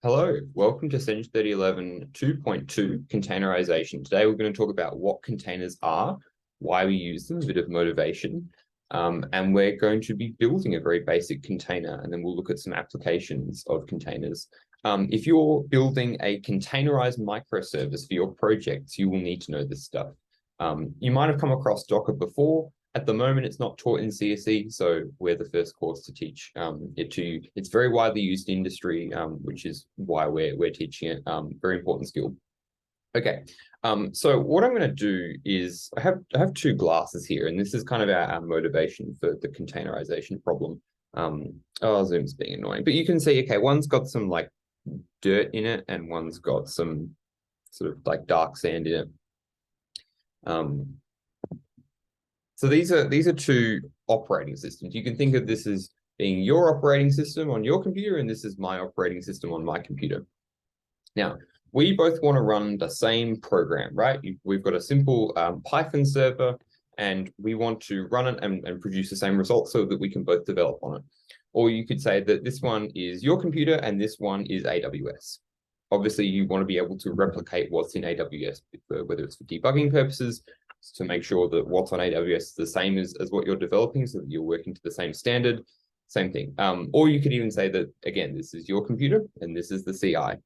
Hello, welcome to SENG3011 2.2 Containerisation. Today we're going to talk about what containers are, why we use them, a bit of motivation, and we're going to be building a very basic container, and then we'll look at some applications of containers. If you're building a containerized microservice for your projects, you will need to know this stuff. You might have come across Docker before. At the moment, it's not taught in CSE, so we're the first course to teach it to you. It's very widely used in industry, which is why we're teaching it. Very important skill. Okay, so what I'm going to do is I have two glasses here, and this is kind of our motivation for the containerization problem. Zoom's being annoying, but you can see, okay, one's got some like dirt in it, and one's got some sort of like dark sand in it. So these are two operating systems. You can think of this as being your operating system on your computer, and this is my operating system on my computer. Now, we both want to run the same program, right? We've got a simple Python server, and we want to run it and produce the same results so that we can both develop on it. Or you could say that this one is your computer and this one is AWS. Obviously, you want to be able to replicate what's in AWS, whether it's for debugging purposes, to make sure that what's on AWS is the same as what you're developing, so that you're working to the same standard, same thing. Or you could even say that, again, this is your computer and this is the CI,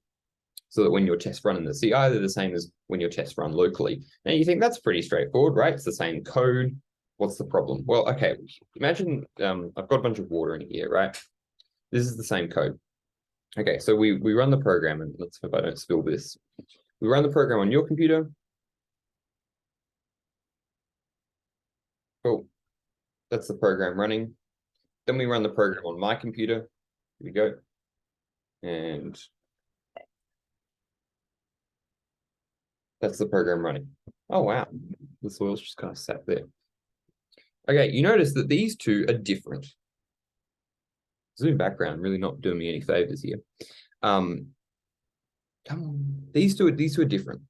so that when your tests run in the CI, they're the same as when your tests run locally. Now you think that's pretty straightforward, right? It's the same code. What's the problem? Well, okay, imagine I've got a bunch of water in here, right? This is the same code. Okay, so we run the program, and let's hope I don't spill this. We run the program on your computer. Cool. That's the program running. Then we run the program on my computer. Here we go. And that's the program running. Oh, wow. The soil's just kind of sat there. Okay, you notice that these two are different. Zoom background really not doing me any favors here. Come on. These two are different.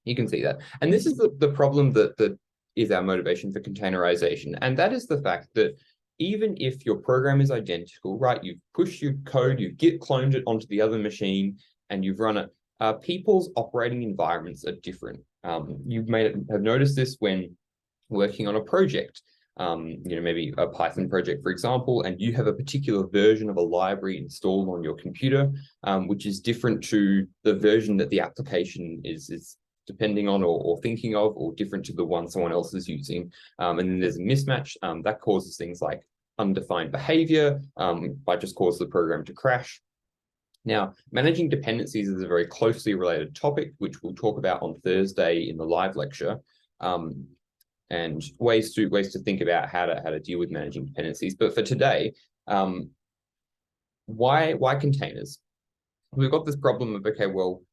You can see that. And this is the problem that is our motivation for containerization. And that is the fact that even if your program is identical, right, you've pushed your code, you've Git cloned it onto the other machine, and you've run it, people's operating environments are different. You may have noticed this when working on a project, maybe a Python project, for example, and you have a particular version of a library installed on your computer, which is different to the version that the application is depending on or thinking of, or different to the one someone else is using. And then there's a mismatch that causes things like undefined behavior, might just cause the program to crash. Now, managing dependencies is a very closely related topic, which we'll talk about on Thursday in the live lecture, and ways to think about how to deal with managing dependencies. But for today, why containers? We've got this problem of, okay, well,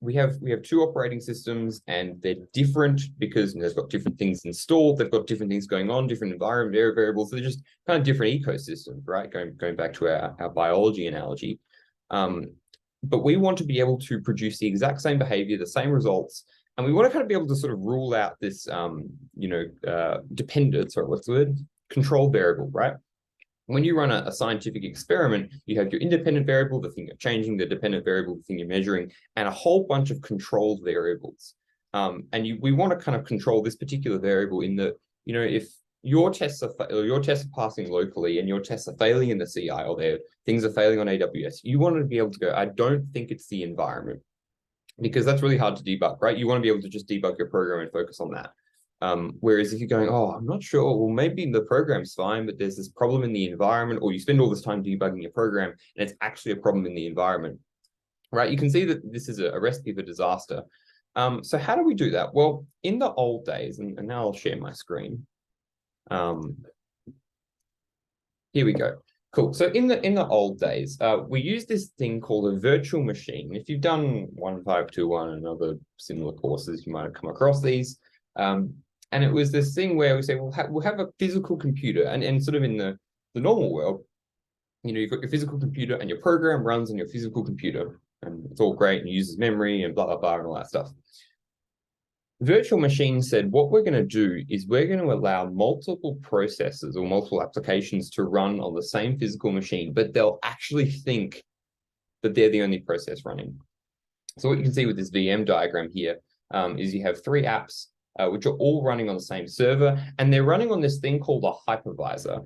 we have two operating systems, and they're different because they've got different things installed, they've got different things going on, different environment variables. They're just kind of different ecosystems, right? Going back to our biology analogy. But we want to be able to produce the exact same behavior, the same results, and we want to kind of be able to sort of rule out this, dependent, sorry, what's the word? Control variable, right? When you run a scientific experiment, you have your independent variable, the thing you're changing, the dependent variable, the thing you're measuring, and a whole bunch of controlled variables. We want to kind of control this particular variable in that, if your tests are passing locally and your tests are failing in the CI, or things are failing on AWS, you want to be able to go, I don't think it's the environment, because that's really hard to debug, right? You want to be able to just debug your program and focus on that. Whereas if you're going, oh, I'm not sure, well, maybe the program's fine, but there's this problem in the environment, or you spend all this time debugging your program and it's actually a problem in the environment, right? You can see that this is a recipe for disaster. So how do we do that? Well, in the old days, and now I'll share my screen. Here we go. Cool. So in the old days, we used this thing called a virtual machine. If you've done 1521 and other similar courses, you might have come across these. And it was this thing where we say, we'll have a physical computer, and sort of in the normal world, you've got your physical computer and your program runs on your physical computer, and it's all great and uses memory and blah, blah, blah, and all that stuff. virtual machine said, what we're going to do is we're going to allow multiple processes or multiple applications to run on the same physical machine, but they'll actually think that they're the only process running. So what you can see with this VM diagram here is you have three apps, which are all running on the same server, and they're running on this thing called a hypervisor,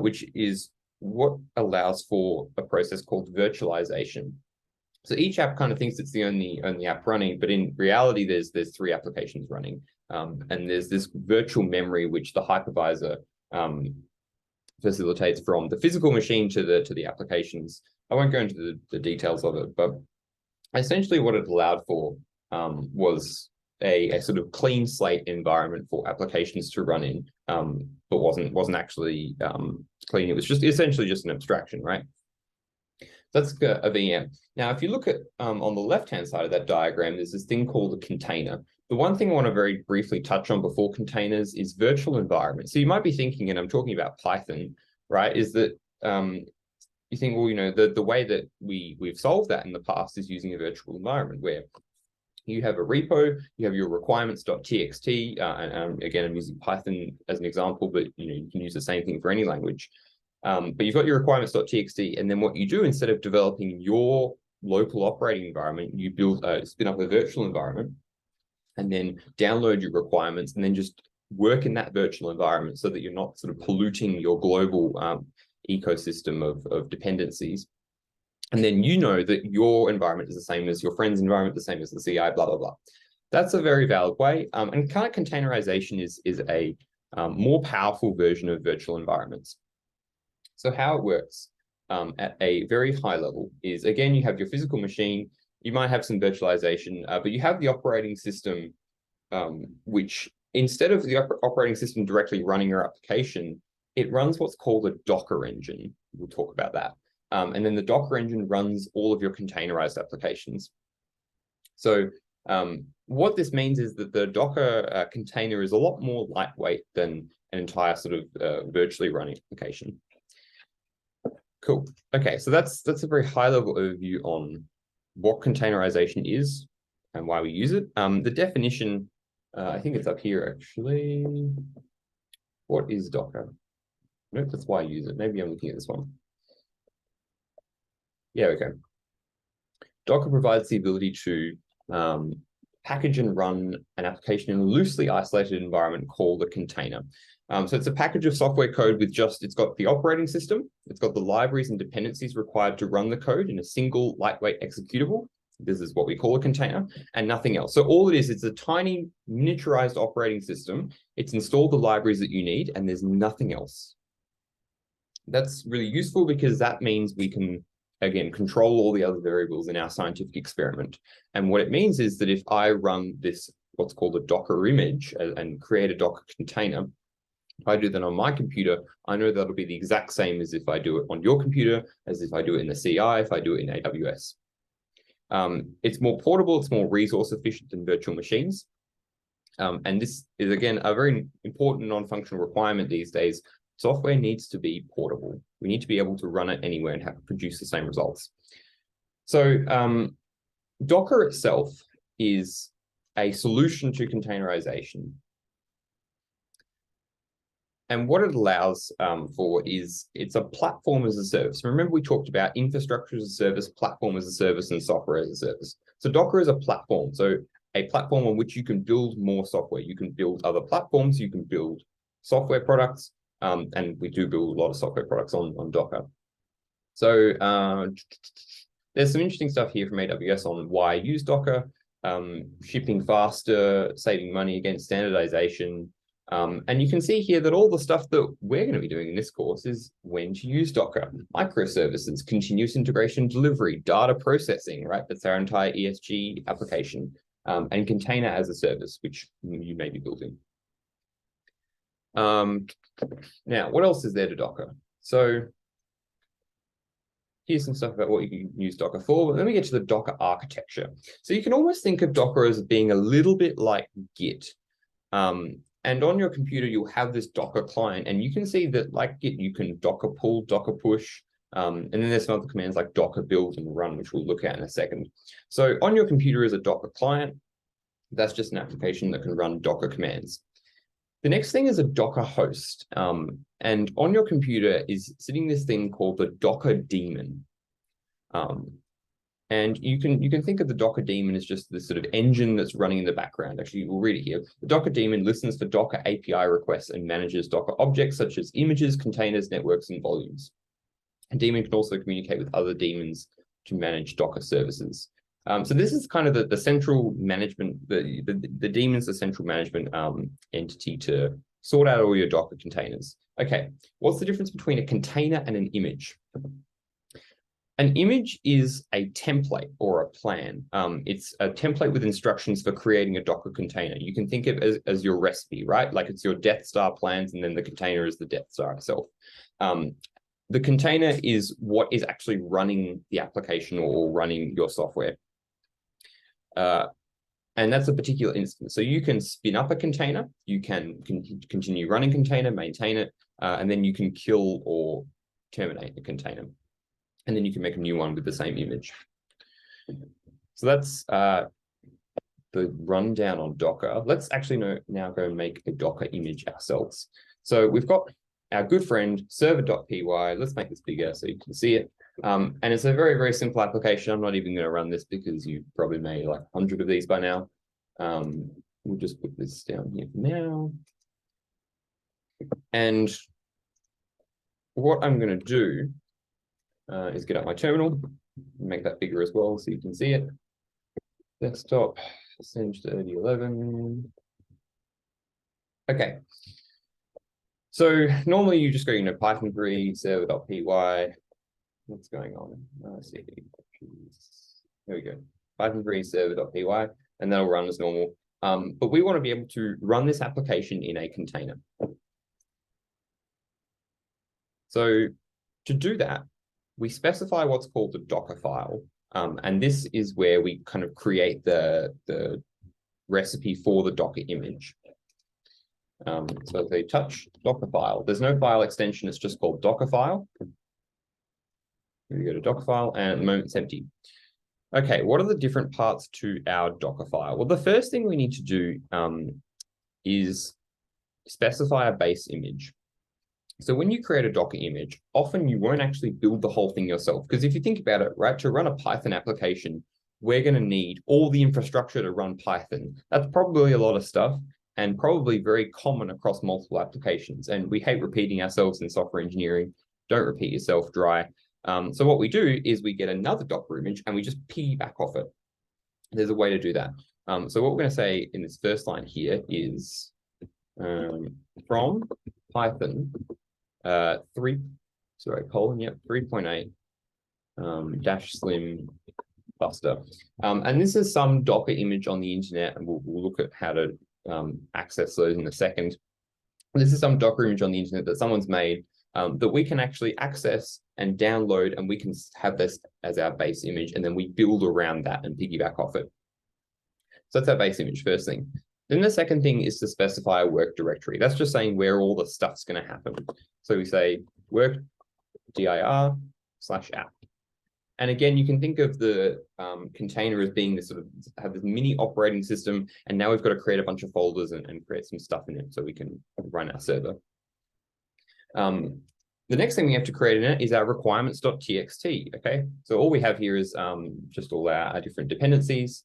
which is what allows for a process called virtualization. So each app kind of thinks it's the only app running, but in reality, there's three applications running, and there's this virtual memory which the hypervisor facilitates from the physical machine to the applications. I won't go into the details of it, but essentially what it allowed for was a sort of clean slate environment for applications to run in, but wasn't actually clean. It was just essentially just an abstraction, right? That's a VM. Now, if you look at on the left-hand side of that diagram, there's this thing called a container. The one thing I want to very briefly touch on before containers is virtual environment. So you might be thinking, and I'm talking about Python, right, is that you think, well, you know, the way that we've solved that in the past is using a virtual environment where you have a repo, you have your requirements.txt, and again, I'm using Python as an example, but you can use the same thing for any language. But you've got your requirements.txt, and then what you do instead of developing your local operating environment, you build spin up a virtual environment, and then download your requirements, and then just work in that virtual environment so that you're not sort of polluting your global ecosystem of dependencies. And then you know that your environment is the same as your friend's environment, the same as the CI, blah, blah, blah. That's a very valid way. And kind of containerization is a more powerful version of virtual environments. So how it works at a very high level is, again, you have your physical machine, you might have some virtualization, but you have the operating system, which instead of the operating system directly running your application, it runs what's called a Docker engine. We'll talk about that. And then the Docker engine runs all of your containerized applications. So what this means is that the Docker container is a lot more lightweight than an entire sort of virtually running application. Cool. Okay, so that's a very high-level overview on what containerization is and why we use it. The definition, I think it's up here actually. What is Docker? Nope, that's why I use it. Maybe I'm looking at this one. Yeah, okay. Docker provides the ability to package and run an application in a loosely isolated environment called a container. So it's a package of software code with it's got the operating system, it's got the libraries and dependencies required to run the code in a single lightweight executable. This is what we call a container, and nothing else. So all it is, it's a tiny miniaturized operating system. It's installed the libraries that you need, and there's nothing else. That's really useful because that means we can, again, control all the other variables in our scientific experiment. And what it means is that if I run this, what's called a Docker image and create a Docker container, if I do that on my computer, I know that'll be the exact same as if I do it on your computer, as if I do it in the CI, if I do it in AWS. It's more portable, it's more resource efficient than virtual machines. And this is, again, a very important non-functional requirement these days. Software needs to be portable. We need to be able to run it anywhere and produce the same results. So Docker itself is a solution to containerization. And what it allows for is it's a platform as a service. Remember, we talked about infrastructure as a service, platform as a service, and software as a service. So Docker is a platform. So a platform on which you can build more software. You can build other platforms. You can build software products. And we do build a lot of software products on Docker. So there's some interesting stuff here from AWS on why I use Docker, shipping faster, saving money against standardization. And you can see here that all the stuff that we're going to be doing in this course is when to use Docker, microservices, continuous integration delivery, data processing, right? That's our entire ESG application, and container as a service, which you may be building. Now, what else is there to Docker? So here's some stuff about what you can use Docker for. But let me get to the Docker architecture. So you can almost think of Docker as being a little bit like Git. And on your computer, you'll have this Docker client, and you can see that, like Git, you can Docker pull, Docker push, and then there's some other commands like Docker build and run, which we'll look at in a second. So on your computer is a Docker client. That's just an application that can run Docker commands. The next thing is a Docker host. And on your computer is sitting this thing called the Docker daemon. And you can think of the Docker daemon as just this sort of engine that's running in the background. Actually, we'll read it here. The Docker daemon listens for Docker API requests and manages Docker objects such as images, containers, networks, and volumes. A daemon can also communicate with other daemons to manage Docker services. So this is kind of the central management, the daemon's the central management entity to sort out all your Docker containers. Okay, what's the difference between a container and an image? An image is a template or a plan. It's a template with instructions for creating a Docker container. You can think of it as your recipe, right? Like it's your Death Star plans, and then the container is the Death Star itself. The container is what is actually running the application or running your software. And that's a particular instance. So you can spin up a container, you can continue running container, maintain it, and then you can kill or terminate a container. And then you can make a new one with the same image. So that's the rundown on Docker. Let's actually now go and make a Docker image ourselves. So we've got our good friend server.py. Let's make this bigger so you can see it. And it's a very, very simple application. I'm not even going to run this because you've probably made like 100 of these by now. We'll just put this down here for now. And what I'm going to do is get up my terminal, make that bigger as well so you can see it. Desktop, SENG3011. Okay. So normally you just go, Python 3 server.py. What's going on? Let's see. There we go. Python 3 server.py, and that'll run as normal. But we want to be able to run this application in a container. So to do that, we specify what's called the Docker file. And this is where we kind of create the recipe for the Docker image. So if they touch Docker file, there's no file extension, it's just called Docker file. Here we go to Docker file, and at the moment it's empty. Okay, what are the different parts to our Docker file? Well, the first thing we need to do is specify a base image. So when you create a Docker image, often you won't actually build the whole thing yourself. Because if you think about it, right, to run a Python application, we're going to need all the infrastructure to run Python. That's probably a lot of stuff and probably very common across multiple applications. And we hate repeating ourselves in software engineering. Don't repeat yourself dry. So what we do is we get another Docker image and we just piggyback off it. There's a way to do that. So what we're going to say in this first line here is from Python 3.8 dash slim cluster. And this is some Docker image on the internet, and we'll look at how to access those in a second. This is some Docker image on the internet that someone's made that we can actually access and download, and we can have this as our base image, and then we build around that and piggyback off it. So that's our base image, first thing. Then the second thing is to specify a work directory. That's just saying where all the stuff's going to happen. So we say work dir/app. And again, you can think of the container as being this sort of have this mini operating system. And now we've got to create a bunch of folders and create some stuff in it so we can run our server. The next thing we have to create in it is our requirements.txt. Okay, so all we have here is just all our different dependencies.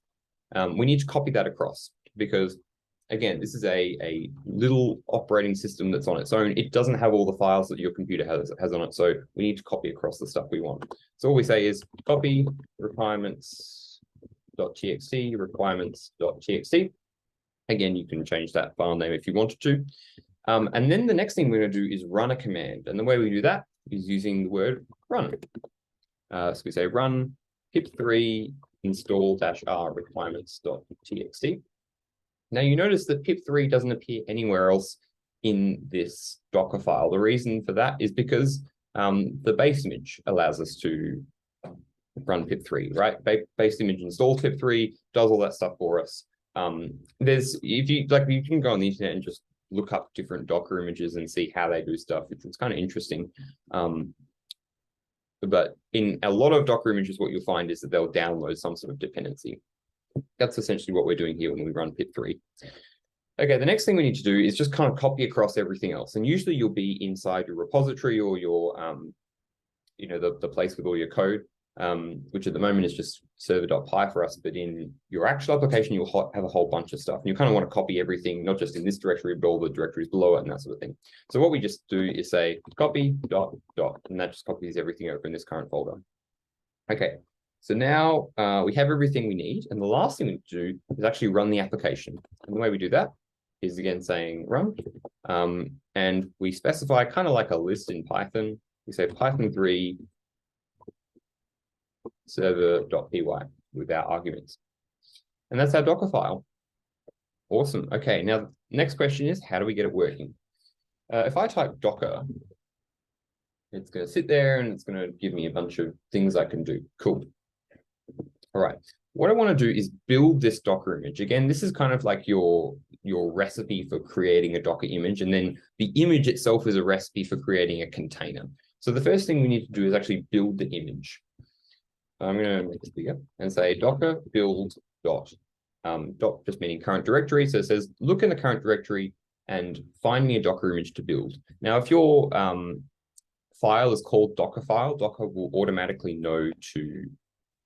We need to copy that across because, again, this is a little operating system that's on its own. It doesn't have all the files that your computer has on it, so we need to copy across the stuff we want. So all we say is copy requirements.txt. Again, you can change that file name if you wanted to. And then the next thing we're going to do is run a command. And the way we do that is using the word run. So we say run pip3 install-r requirements.txt. Now you notice that pip3 doesn't appear anywhere else in this Docker file. The reason for that is because the base image allows us to run pip3, right? Base image installs pip3, does all that stuff for us. You can go on the internet and just look up different Docker images and see how they do stuff. It's kind of interesting. But in a lot of Docker images, what you'll find is that they'll download some sort of dependency. That's essentially what we're doing here when we run pip3. Okay, the next thing we need to do is just kind of copy across everything else. And usually you'll be inside your repository or your, the place with all your code, which at the moment is just server.py for us. But in your actual application, you'll have a whole bunch of stuff. And you kind of want to copy everything, not just in this directory, but all the directories below it and that sort of thing. So what we just do is say copy dot dot, and that just copies everything over in this current folder. Okay, so now we have everything we need. And the last thing we need to do is actually run the application. And the way we do that is again saying run, and we specify kind of like a list in Python. We say Python3 server.py with our arguments. And that's our Docker file. Awesome. Okay, now next question is, how do we get it working? If I type Docker, it's going to sit there and it's going to give me a bunch of things I can do. Cool. All right. What I want to do is build this Docker image. Again, this is kind of like your recipe for creating a Docker image. And then the image itself is a recipe for creating a container. So the first thing we need to do is actually build the image. I'm going to make this bigger and say Docker build dot. Dot just meaning current directory. So it says, look in the current directory and find me a Docker image to build. Now, if your file is called Docker file, Docker will automatically know to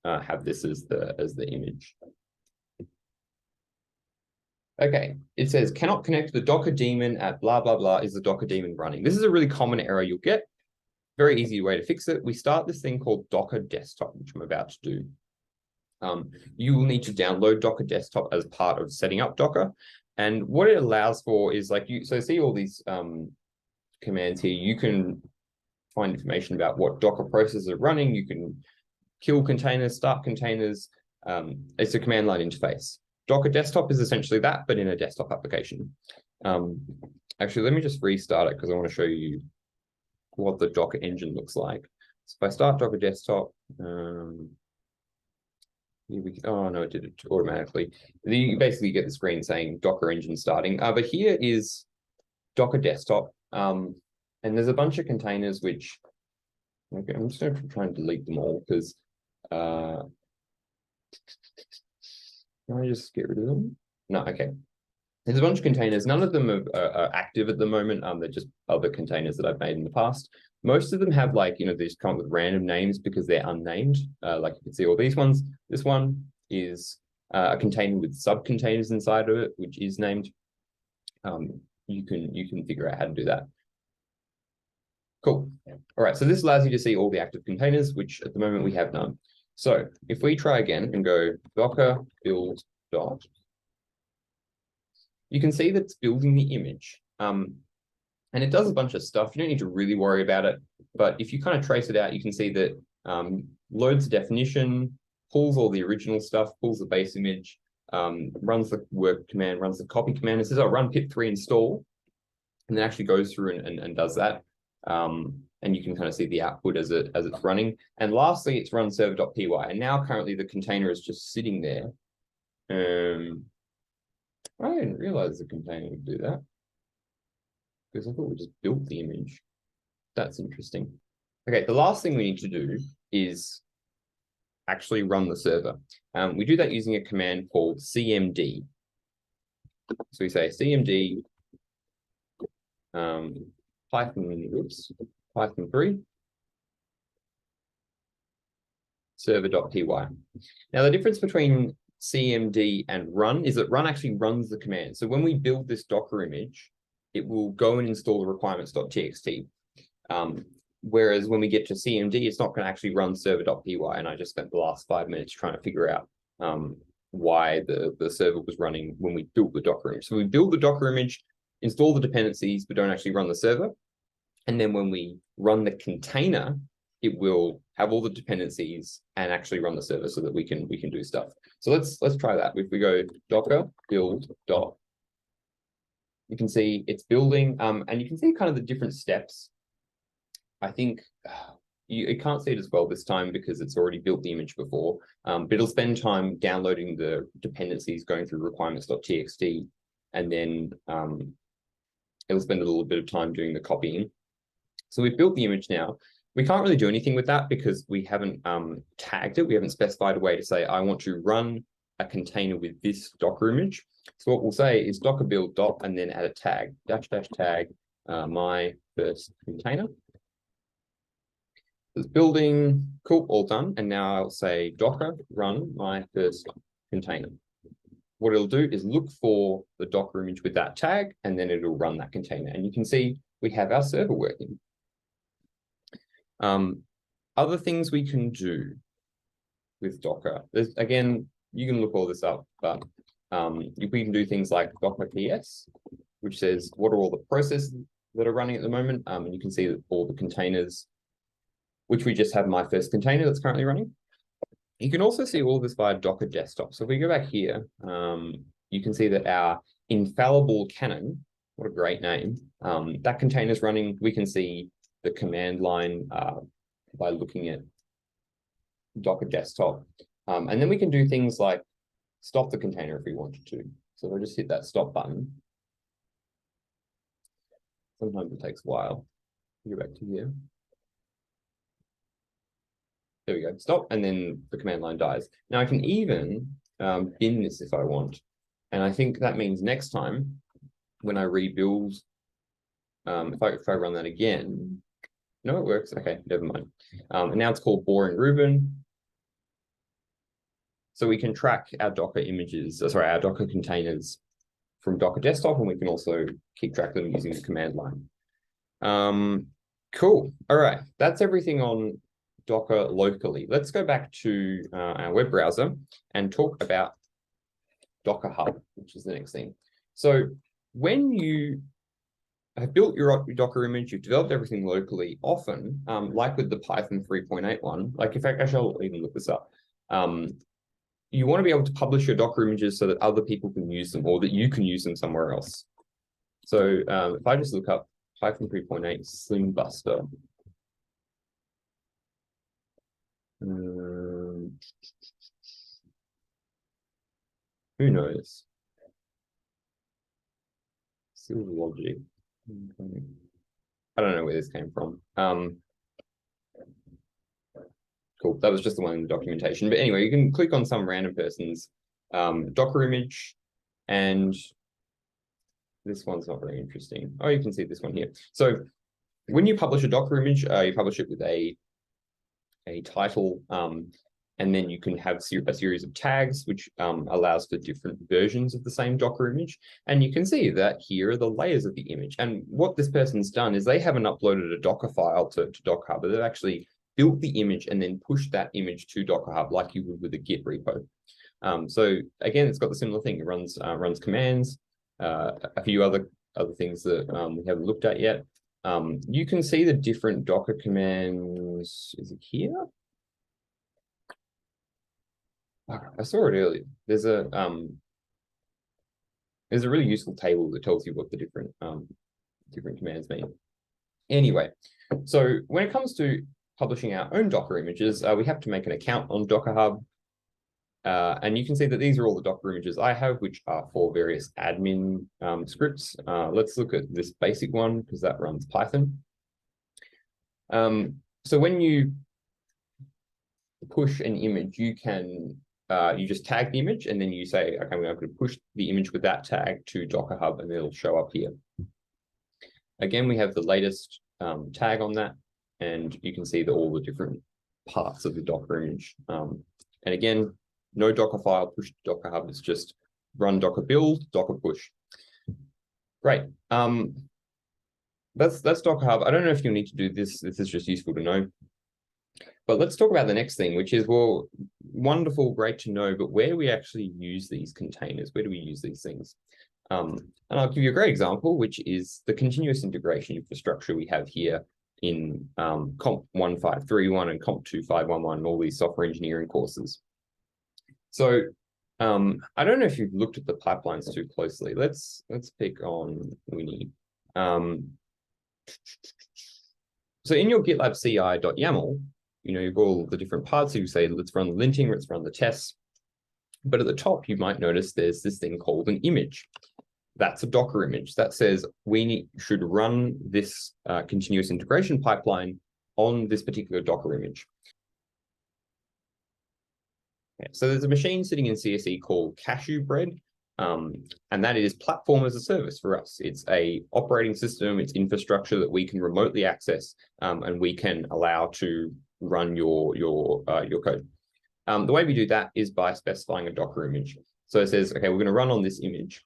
have this as the image. Okay, it says cannot connect the Docker daemon at blah, blah, blah. Is the Docker daemon running? This is a really common error you'll get. Very easy way to fix it. We start this thing called Docker Desktop, which I'm about to do. You will need to download Docker Desktop as part of setting up Docker. And what it allows for is like so see all these commands here. You can find information about what Docker processes are running. You can kill containers, start containers. It's a command line interface. Docker Desktop is essentially that, but in a desktop application. Actually, let me just restart it because I want to show you what the Docker engine looks like. So if I start Docker Desktop, oh no, it did it automatically. You basically get the screen saying Docker engine starting. But here is Docker Desktop, and there's a bunch of containers which, okay, I'm just going to try and delete them all because can I just get rid of them? No, okay. There's a bunch of containers. None of them are active at the moment. They're just other containers that I've made in the past. Most of them have like, they just come up with random names because they're unnamed. Like you can see all these ones. This one is a container with subcontainers inside of it, which is named. You can figure out how to do that. Cool. All right, so this allows you to see all the active containers, which at the moment we have none. So if we try again and go Docker build dot, you can see that it's building the image. And it does a bunch of stuff. You don't need to really worry about it. But if you kind of trace it out, you can see that loads the definition, pulls all the original stuff, pulls the base image, runs the work command, runs the copy command. It says, oh, run pip3 install, and then actually goes through and does that. And you can kind of see the output as it's running. And lastly, it's run server.py. And now currently the container is just sitting there. I didn't realize the container would do that because I thought we just built the image. That's interesting. Okay, the last thing we need to do is actually run the server. We do that using a command called cmd. So we say cmd Python3 server.py. Now the difference between cmd and run is that run actually runs the command. So when we build this Docker image, it will go and install the requirements.txt. Whereas when we get to cmd, it's not going to actually run server.py. And I just spent the last 5 minutes trying to figure out why the server was running when we built the Docker image. So we build the Docker image, install the dependencies, but don't actually run the server. And then when we run the container, it will have all the dependencies and actually run the server so that we can do stuff. So let's try that. If we go Docker build dot, you can see it's building, and you can see kind of the different steps. I think you can't see it as well this time because it's already built the image before, but it'll spend time downloading the dependencies, going through requirements.txt, and then it'll spend a little bit of time doing the copying. So we've built the image now. We can't really do anything with that because we haven't tagged it. We haven't specified a way to say, I want to run a container with this Docker image. So what we'll say is docker build dot and then add a tag, -- tag my first container. It's building, cool, all done. And now I'll say docker run my first container. What it'll do is look for the Docker image with that tag, and then it'll run that container. And you can see we have our server working. Other things we can do with Docker. Again, you can look all this up, but we can do things like Docker PS, which says what are all the processes that are running at the moment. And you can see that all the containers, which we just have my first container that's currently running. You can also see all this via Docker desktop. So if we go back here, you can see that our infallible cannon, what a great name, that container is running. We can see the command line by looking at Docker desktop. And then we can do things like stop the container if we wanted to. So we'll just hit that stop button. Sometimes it takes a while. Go back to here. There we go, stop, and then the command line dies. Now I can even bin this if I want. And I think that means next time when I rebuild, if I run that again, no, it works. Okay, never mind. And now it's called Boring Reuben. So we can track our Docker images, our Docker containers from Docker desktop, and we can also keep track of them using the command line. Cool. All right, that's everything on Docker locally. Let's go back to our web browser and talk about Docker Hub, which is the next thing. So when you have built your Docker image, you've developed everything locally, often, like with the Python 3.81, like in fact, actually, I'll even look this up. You want to be able to publish your Docker images so that other people can use them or that you can use them somewhere else. So if I just look up Python 3.8 Slim Buster, who knows? Silver Logic. I don't know where this came from. Cool. That was just the one in the documentation. But anyway, you can click on some random person's Docker image, and this one's not very interesting. Oh, you can see this one here. So when you publish a Docker image, you publish it with a title, and then you can have a series of tags, which allows for different versions of the same Docker image. And you can see that here are the layers of the image. And what this person's done is they haven't uploaded a Docker file to Docker Hub, but they've actually built the image and then pushed that image to Docker Hub like you would with a Git repo. So again, it's got the similar thing. It runs commands, a few other things that we haven't looked at yet. You can see the different Docker commands. Is it here? Oh, I saw it earlier. There's a really useful table that tells you what the different commands mean. Anyway, so when it comes to publishing our own Docker images, we have to make an account on Docker Hub. And you can see that these are all the Docker images I have, which are for various admin scripts. Let's look at this basic one because that runs Python. So when you push an image, you can you just tag the image and then you say, okay, I'm going to push the image with that tag to Docker Hub and it'll show up here. Again, we have the latest tag on that, and you can see all the different parts of the Docker image. And again, no Docker file pushed to Docker Hub. It's just run Docker build, Docker push. Great. That's Docker Hub. I don't know if you need to do this. This is just useful to know. But let's talk about the next thing, which is, well, wonderful, great to know, but where do we actually use these containers? Where do we use these things? And I'll give you a great example, which is the continuous integration infrastructure we have here in Comp 1531 and Comp 2511, all these software engineering courses. So I don't know if you've looked at the pipelines too closely. Let's pick on Winnie. So in your GitLab CI.yaml, you've got all the different parts. So you say, let's run the linting, let's run the tests. But at the top, you might notice there's this thing called an image. That's a Docker image that says we should run this continuous integration pipeline on this particular Docker image. Yeah, so there's a machine sitting in CSE called Cashew Bread, and that is platform as a service for us. It's a operating system, it's infrastructure that we can remotely access, and we can allow to run your code. The way we do that is by specifying a Docker image. So it says, okay, we're going to run on this image.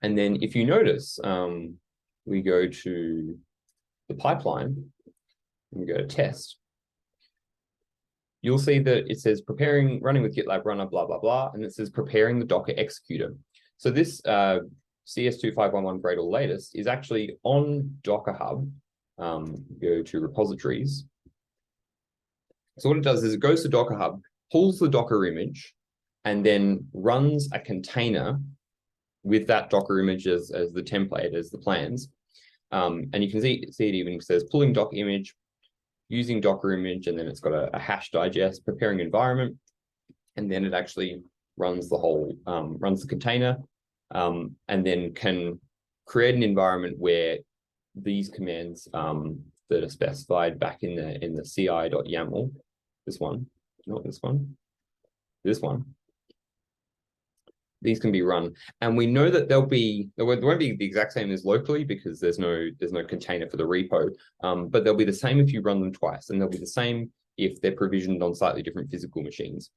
And then if you notice, we go to the pipeline, and we go to test. You'll see that it says running with GitLab runner, blah, blah, blah. And it says preparing the Docker executor. So this CS25111 Gradle latest is actually on Docker Hub. Go to repositories. So what it does is it goes to Docker Hub, pulls the Docker image, and then runs a container with that Docker image as the template, as the plans. And you can see it even says pulling Docker image, using Docker image, and then it's got a hash digest, preparing environment, and then it actually runs the whole, runs the container, and then can create an environment where these commands that are specified back in the ci.yaml, this one, not this one, this one, these can be run, and we know that there won't be the exact same as locally because there's no container for the repo, but they'll be the same if you run them twice, and they'll be the same if they're provisioned on slightly different physical machines,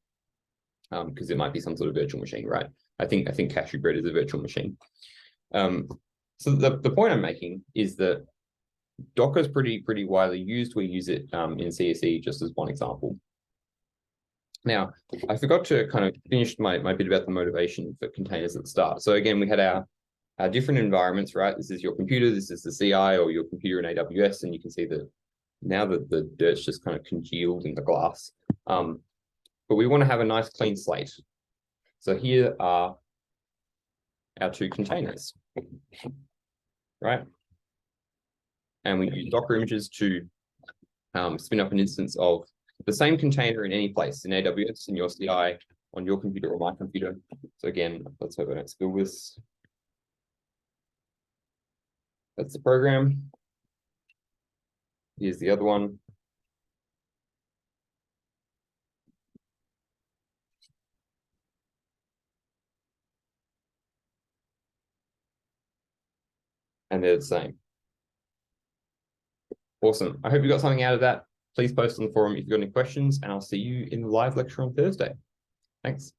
because it might be some sort of virtual machine, right? I think Cashew Bread is a virtual machine. So the point I'm making is that Docker is pretty widely used. We use it in CSE just as one example. Now, I forgot to kind of finish my bit about the motivation for containers at the start. So again, we had our different environments, right? This is your computer, this is the CI or your computer in AWS, and you can see that now that the dirt's just kind of congealed in the glass. But we want to have a nice clean slate. So here are our two containers, right? And we use Docker images to spin up an instance of the same container in any place, in AWS, in your CI, on your computer or my computer. So again, let's hope I don't spill this. That's the program. Here's the other one. And they're the same. Awesome. I hope you got something out of that. Please post on the forum if you've got any questions, and I'll see you in the live lecture on Thursday. Thanks.